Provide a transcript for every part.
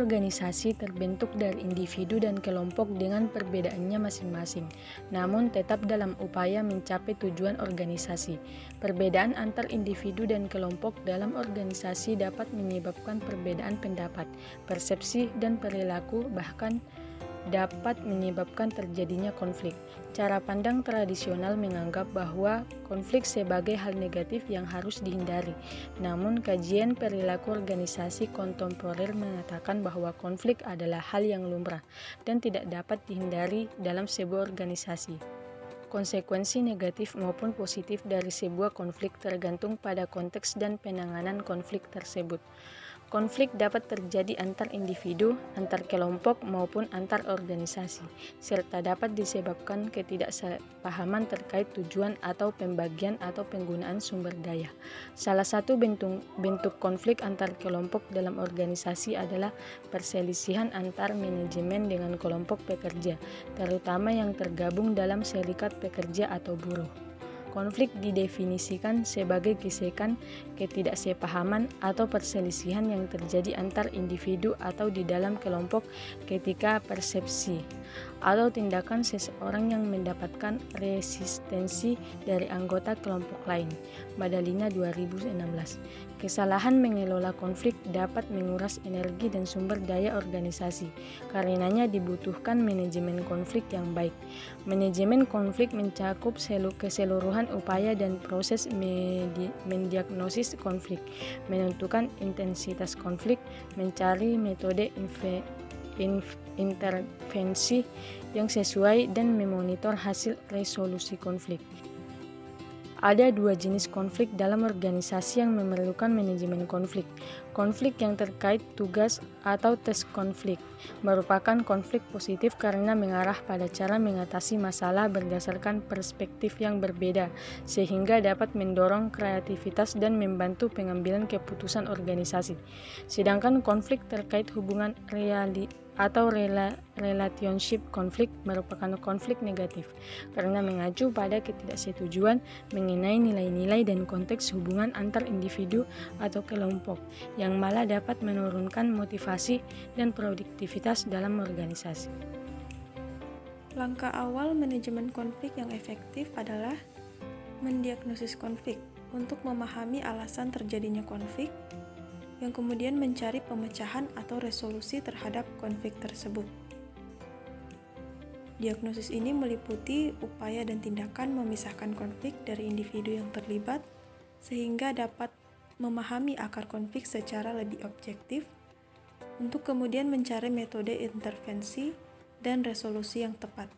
organisasi terbentuk dari individu dan kelompok dengan perbedaannya masing-masing, namun tetap dalam upaya mencapai tujuan organisasi. Perbedaan antar individu dan kelompok dalam organisasi dapat menyebabkan perbedaan pendapat, persepsi, dan perilaku, bahkan dapat menyebabkan terjadinya konflik. Cara pandang tradisional menganggap bahwa konflik sebagai hal negatif yang harus dihindari. Namun, kajian perilaku organisasi kontemporer mengatakan bahwa konflik adalah hal yang lumrah dan tidak dapat dihindari dalam sebuah organisasi. Konsekuensi negatif maupun positif dari sebuah konflik tergantung pada konteks dan penanganan konflik tersebut. Konflik dapat terjadi antar individu, antar kelompok, maupun antar organisasi, serta dapat disebabkan ketidaksepahaman terkait tujuan atau pembagian atau penggunaan sumber daya. Salah satu bentuk konflik antar kelompok dalam organisasi adalah perselisihan antar manajemen dengan kelompok pekerja, terutama yang tergabung dalam serikat pekerja atau buruh. Konflik didefinisikan sebagai gesekan, ketidaksepahaman, atau perselisihan yang terjadi antar individu atau di dalam kelompok ketika persepsi atau tindakan seseorang yang mendapatkan resistensi dari anggota kelompok lain. Madalina 2016. Kesalahan mengelola konflik dapat menguras energi dan sumber daya organisasi. Karenanya dibutuhkan manajemen konflik yang baik. Manajemen konflik mencakup keseluruhan upaya dan proses mendiagnosis konflik, menentukan intensitas konflik, mencari metode intervensi yang sesuai, dan memonitor hasil resolusi konflik. Ada dua jenis konflik dalam organisasi yang memerlukan manajemen konflik. Konflik yang terkait tugas atau tes konflik merupakan konflik positif karena mengarah pada cara mengatasi masalah berdasarkan perspektif yang berbeda, sehingga dapat mendorong kreativitas dan membantu pengambilan keputusan organisasi. Sedangkan konflik terkait hubungan relationship konflik merupakan konflik negatif karena mengacu pada ketidaksetujuan mengenai nilai-nilai dan konteks hubungan antar individu atau kelompok, yang malah dapat menurunkan motivasi dan produktivitas dalam organisasi. Langkah awal manajemen konflik yang efektif adalah mendiagnosis konflik untuk memahami alasan terjadinya konflik, yang kemudian mencari pemecahan atau resolusi terhadap konflik tersebut. Diagnosis ini meliputi upaya dan tindakan memisahkan konflik dari individu yang terlibat, sehingga dapat memahami akar konflik secara lebih objektif, untuk kemudian mencari metode intervensi dan resolusi yang tepat.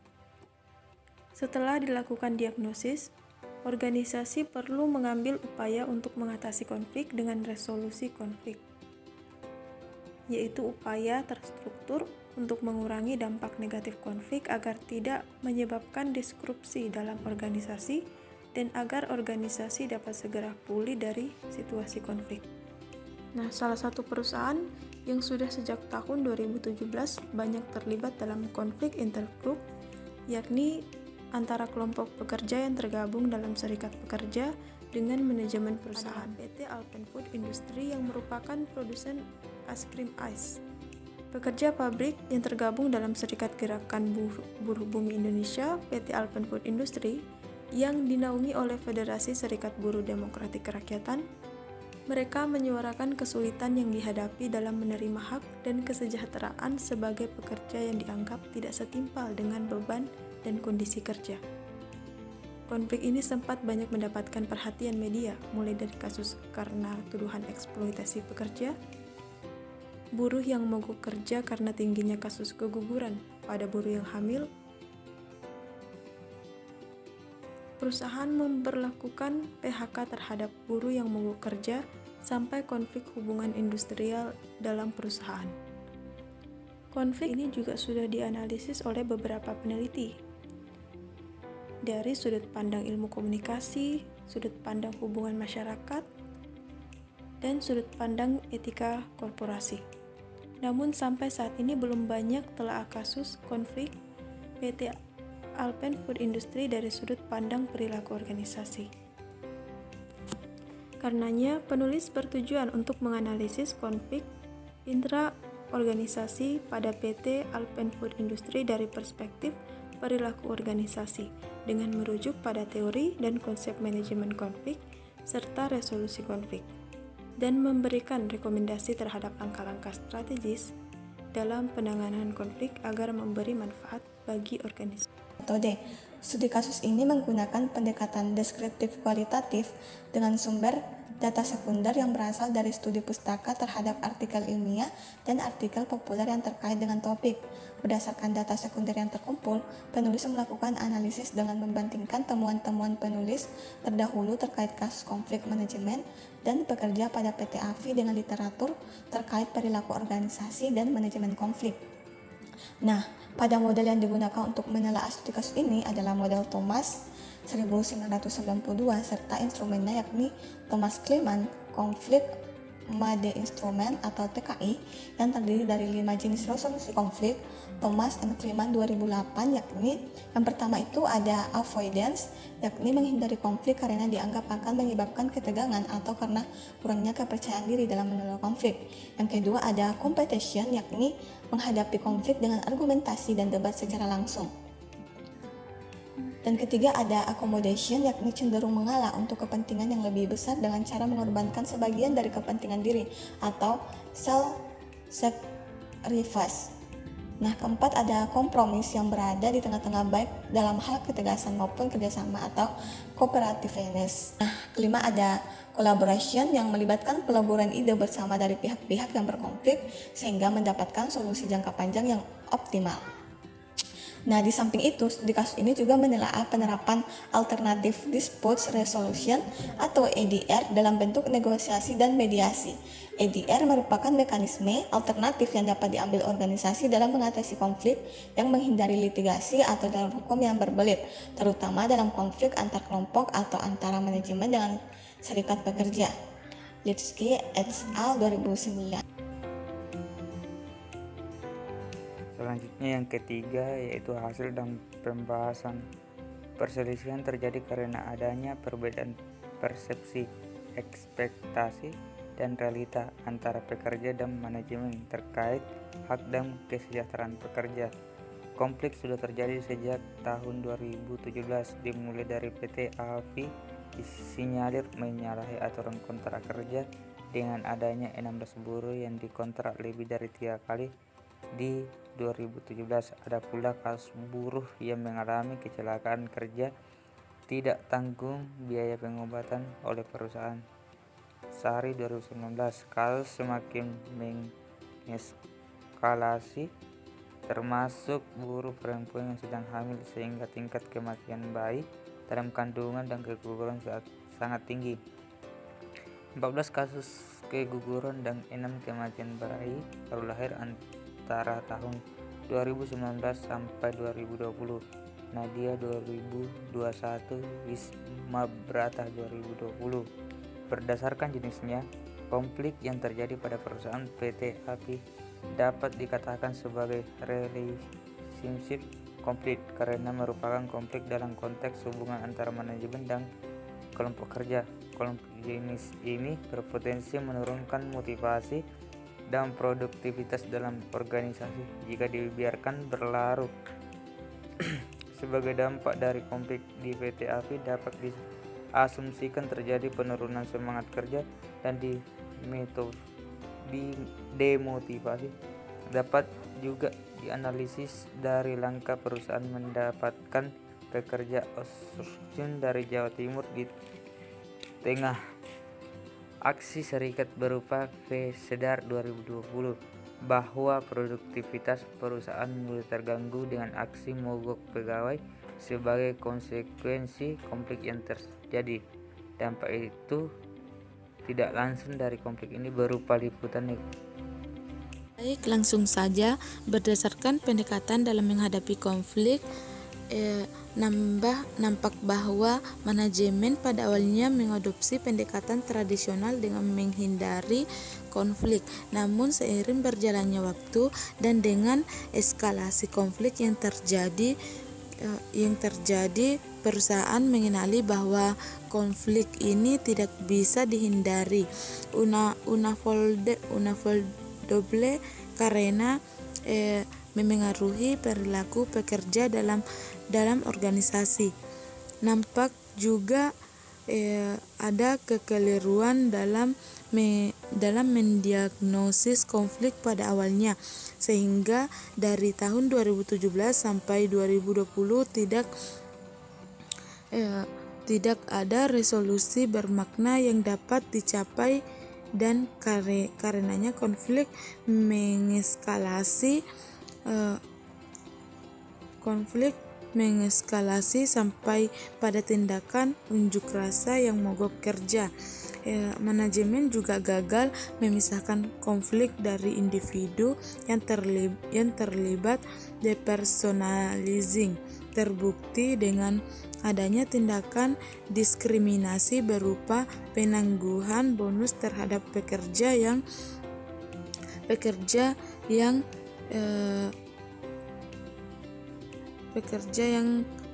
Setelah dilakukan diagnosis, organisasi perlu mengambil upaya untuk mengatasi konflik dengan resolusi konflik, yaitu upaya terstruktur untuk mengurangi dampak negatif konflik agar tidak menyebabkan disrupsi dalam organisasi dan agar organisasi dapat segera pulih dari situasi konflik. Nah, salah satu perusahaan yang sudah sejak tahun 2017 banyak terlibat dalam konflik intergroup, yakni antara kelompok pekerja yang tergabung dalam serikat pekerja dengan manajemen perusahaan. PT Alpenfood Industri yang merupakan produsen es krim Ice. Pekerja pabrik yang tergabung dalam Serikat Gerakan Buruh Bumi Indonesia, PT Alpenfood Industri, yang dinaungi oleh Federasi Serikat Buruh Demokratik Kerakyatan. Mereka menyuarakan kesulitan yang dihadapi dalam menerima hak dan kesejahteraan sebagai pekerja yang dianggap tidak setimpal dengan beban dan kondisi kerja. Konflik ini sempat banyak mendapatkan perhatian media, mulai dari kasus karena tuduhan eksploitasi pekerja, buruh yang mogok kerja karena tingginya kasus keguguran pada buruh yang hamil, perusahaan memberlakukan PHK terhadap buruh yang mogok kerja, sampai konflik hubungan industrial dalam perusahaan. Konflik ini juga sudah dianalisis oleh beberapa peneliti dari sudut pandang ilmu komunikasi, sudut pandang hubungan masyarakat, dan sudut pandang etika korporasi. Namun sampai saat ini belum banyak telah kasus konflik PT Alpenfood Industri dari sudut pandang perilaku organisasi. Karenanya, penulis bertujuan untuk menganalisis konflik organisasi pada PT Alpen Food Industry dari perspektif perilaku organisasi dengan merujuk pada teori dan konsep manajemen konflik serta resolusi konflik, dan memberikan rekomendasi terhadap langkah-langkah strategis dalam penanganan konflik agar memberi manfaat bagi organisasi. Metode studi kasus ini menggunakan pendekatan deskriptif kualitatif dengan sumber data sekunder yang berasal dari studi pustaka terhadap artikel ilmiah dan artikel populer yang terkait dengan topik. Berdasarkan data sekunder yang terkumpul, penulis melakukan analisis dengan membandingkan temuan-temuan penulis terdahulu terkait kasus konflik manajemen dan bekerja pada PT AFI dengan literatur terkait perilaku organisasi dan manajemen konflik. Nah, pada model yang digunakan untuk menelaah studi kasus ini adalah model Thomas 1992 serta instrumennya yakni Thomas Kleeman Conflict Made Instrument atau TKI yang terdiri dari 5 jenis resolusi konflik Thomas and Kleeman 2008, yakni yang pertama itu ada avoidance, yakni menghindari konflik karena dianggap akan menyebabkan ketegangan atau karena kurangnya kepercayaan diri dalam mengelola konflik. Yang kedua ada competition, yakni menghadapi konflik dengan argumentasi dan debat secara langsung. Dan ketiga ada accommodation, yakni cenderung mengalah untuk kepentingan yang lebih besar dengan cara mengorbankan sebagian dari kepentingan diri atau self-sacrifice. Nah, keempat ada kompromis yang berada di tengah-tengah baik dalam hal ketegasan maupun kerjasama atau cooperativeness. Nah, kelima ada collaboration yang melibatkan peleburan ide bersama dari pihak-pihak yang berkonflik sehingga mendapatkan solusi jangka panjang yang optimal. Nah, di samping itu, studi kasus ini juga menelaah penerapan Alternative Dispute Resolution atau ADR dalam bentuk negosiasi dan mediasi. ADR merupakan mekanisme alternatif yang dapat diambil organisasi dalam mengatasi konflik yang menghindari litigasi atau dalam hukum yang berbelit, terutama dalam konflik antar kelompok atau antara manajemen dengan serikat pekerja. Litsky et al. 2009. Selanjutnya yang ketiga yaitu hasil dan pembahasan. Perselisihan terjadi karena adanya perbedaan persepsi, ekspektasi, dan realita antara pekerja dan manajemen terkait hak dan kesejahteraan pekerja. Konflik sudah terjadi sejak tahun 2017, dimulai dari PT AFI disinyalir menyalahi aturan kontrak kerja dengan adanya 16 buruh yang dikontrak lebih dari 3 kali di 2017. Ada pula kasus buruh yang mengalami kecelakaan kerja tidak tanggung biaya pengobatan oleh perusahaan. Sari 2019, kasus semakin mengeskalasi termasuk buruh perempuan yang sedang hamil sehingga tingkat kematian bayi dalam kandungan dan keguguran sangat tinggi. 14 kasus keguguran dan 6 kematian bayi baru lahir antara tahun 2019 sampai 2020. Nadia 2021, Wisma Brata 2020. Berdasarkan jenisnya, konflik yang terjadi pada perusahaan PT API dapat dikatakan sebagai relationship konflik karena merupakan konflik dalam konteks hubungan antara manajemen dan kelompok kerja. Kelompok jenis ini berpotensi menurunkan motivasi dan produktivitas dalam organisasi jika dibiarkan berlarut. Sebagai dampak dari konflik di PT API dapat diasumsikan terjadi penurunan semangat kerja dan demotivasi. Dapat juga dianalisis dari langkah perusahaan mendapatkan pekerja outsourcing dari Jawa Timur di tengah aksi serikat berupa Sedar 2020 bahwa produktivitas perusahaan mulai terganggu dengan aksi mogok pegawai sebagai konsekuensi konflik yang terjadi. Dampak itu tidak langsung dari konflik ini berupa liputan Baik, langsung saja. Berdasarkan pendekatan dalam menghadapi konflik, nampak bahwa manajemen pada awalnya mengadopsi pendekatan tradisional dengan menghindari konflik. Namun seiring berjalannya waktu dan dengan eskalasi konflik yang terjadi, perusahaan mengenali bahwa konflik ini tidak bisa dihindari. Una Foldable karena memengaruhi perilaku pekerja dalam organisasi. Nampak juga ada kekeliruan dalam mendiagnosis konflik pada awalnya, sehingga dari tahun 2017 sampai 2020 tidak ada resolusi bermakna yang dapat dicapai, dan karenanya konflik mengeskalasi sampai pada tindakan unjuk rasa yang mogok kerja. Manajemen juga gagal memisahkan konflik dari individu yang terlibat depersonalizing, terbukti dengan adanya tindakan diskriminasi berupa penangguhan bonus terhadap pekerja yang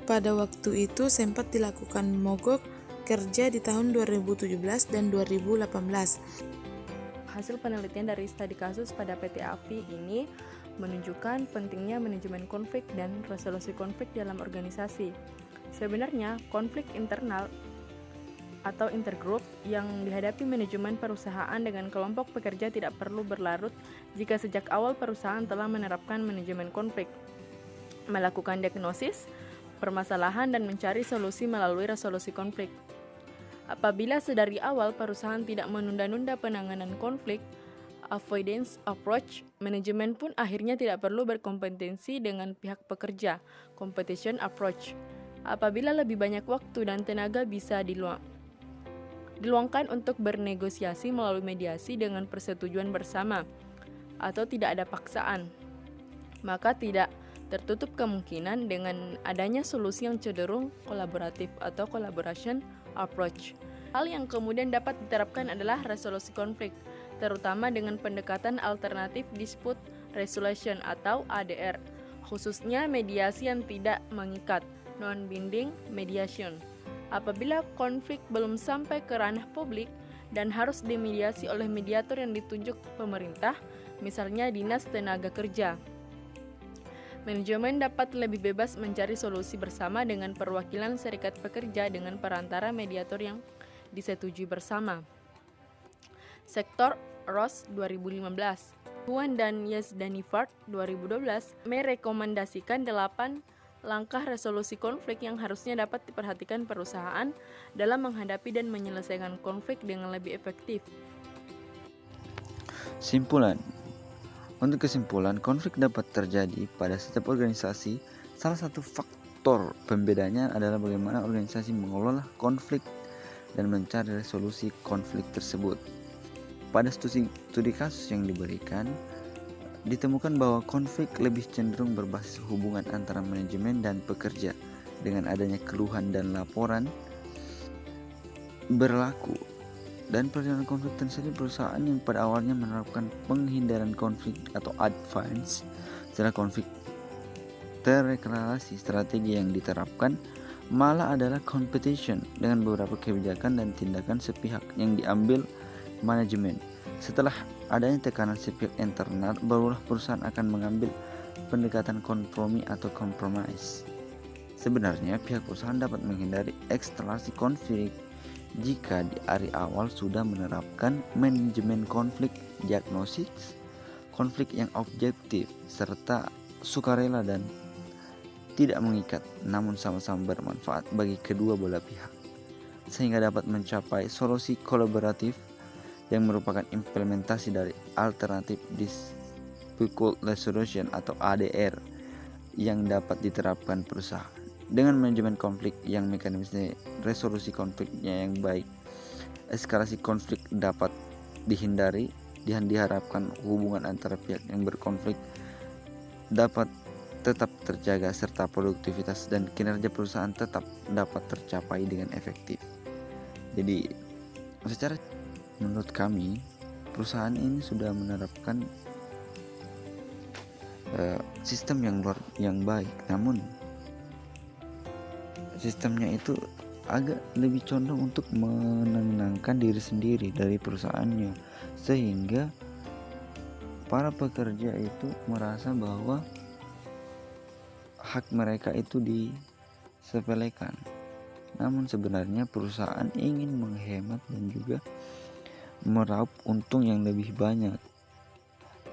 pada waktu itu sempat dilakukan mogok kerja di tahun 2017 dan 2018. Hasil penelitian dari studi kasus pada PT AFI ini menunjukkan pentingnya manajemen konflik dan resolusi konflik dalam organisasi. Sebenarnya, konflik internal atau intergroup yang dihadapi manajemen perusahaan dengan kelompok pekerja tidak perlu berlarut jika sejak awal perusahaan telah menerapkan manajemen konflik, melakukan diagnosis permasalahan dan mencari solusi melalui resolusi konflik. Apabila sedari awal perusahaan tidak menunda-nunda penanganan konflik, avoidance approach, manajemen pun akhirnya tidak perlu berkompetensi dengan pihak pekerja, competition approach. Apabila lebih banyak waktu dan tenaga bisa diluangkan untuk bernegosiasi melalui mediasi dengan persetujuan bersama, atau tidak ada paksaan, maka tidak tertutup kemungkinan dengan adanya solusi yang cenderung kolaboratif atau collaboration approach. Hal yang kemudian dapat diterapkan adalah resolusi konflik, terutama dengan pendekatan alternatif dispute resolution atau ADR, khususnya mediasi yang tidak mengikat, non-binding mediation. Apabila konflik belum sampai ke ranah publik dan harus dimediasi oleh mediator yang ditunjuk pemerintah, misalnya Dinas Tenaga Kerja, manajemen dapat lebih bebas mencari solusi bersama dengan perwakilan serikat pekerja dengan perantara mediator yang disetujui bersama. Sektor Ross 2015, Huan dan Yazdanifard 2012 merekomendasikan 8 langkah resolusi konflik yang harusnya dapat diperhatikan perusahaan dalam menghadapi dan menyelesaikan konflik dengan lebih efektif. Simpulan. Untuk kesimpulan, konflik dapat terjadi pada setiap organisasi. Salah satu faktor pembedanya adalah bagaimana organisasi mengelola konflik dan mencari resolusi konflik tersebut. Pada studi kasus yang diberikan, ditemukan bahwa konflik lebih cenderung berbasis hubungan antara manajemen dan pekerja. Dengan adanya keluhan dan laporan berlaku dan perjalanan konflik terjadi, perusahaan yang pada awalnya menerapkan penghindaran konflik atau advance setelah konflik terreklamasi, strategi yang diterapkan malah adalah competition dengan beberapa kebijakan dan tindakan sepihak yang diambil manajemen. Setelah adanya tekanan sepihak internal, barulah perusahaan akan mengambil pendekatan kompromi atau compromise. Sebenarnya pihak perusahaan dapat menghindari eskalasi konflik jika di hari awal sudah menerapkan manajemen konflik, diagnosis konflik yang objektif serta sukarela dan tidak mengikat, namun sama-sama bermanfaat bagi kedua belah pihak, sehingga dapat mencapai solusi kolaboratif yang merupakan implementasi dari alternatif dispute resolution atau ADR yang dapat diterapkan perusahaan. Dengan manajemen konflik yang mekanisme resolusi konfliknya yang baik, eskalasi konflik dapat dihindari dan diharapkan hubungan antara pihak yang berkonflik dapat tetap terjaga serta produktivitas dan kinerja perusahaan tetap dapat tercapai dengan efektif. Jadi secara menurut kami, perusahaan ini sudah menerapkan sistem yang baik, namun sistemnya itu agak lebih condong untuk menenangkan diri sendiri dari perusahaannya, sehingga para pekerja itu merasa bahwa hak mereka itu disepelekan. Namun sebenarnya perusahaan ingin menghemat dan juga meraup untung yang lebih banyak.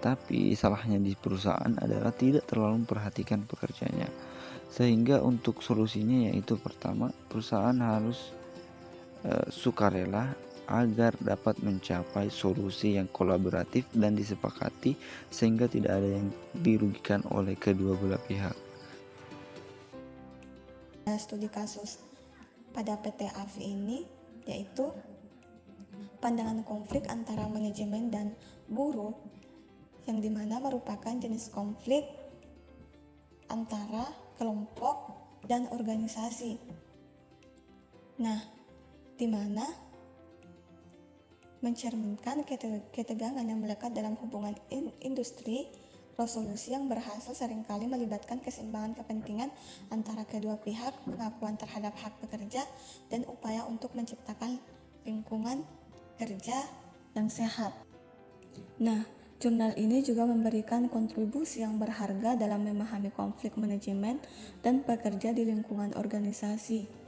Tapi salahnya di perusahaan adalah tidak terlalu memperhatikan pekerjanya. Sehingga untuk solusinya yaitu pertama, perusahaan harus sukarela agar dapat mencapai solusi yang kolaboratif dan disepakati sehingga tidak ada yang dirugikan oleh kedua belah pihak. Studi kasus pada PT AFI ini yaitu pandangan konflik antara manajemen dan buruh, yang dimana merupakan jenis konflik antara kelompok dan organisasi. Nah, dimana mencerminkan ketegangan yang melekat dalam hubungan industri, resolusi yang berhasil seringkali melibatkan keseimbangan kepentingan antara kedua pihak, pengakuan terhadap hak pekerja, dan upaya untuk menciptakan lingkungan kerja yang sehat. Nah, jurnal ini juga memberikan kontribusi yang berharga dalam memahami konflik manajemen dan pekerja di lingkungan organisasi.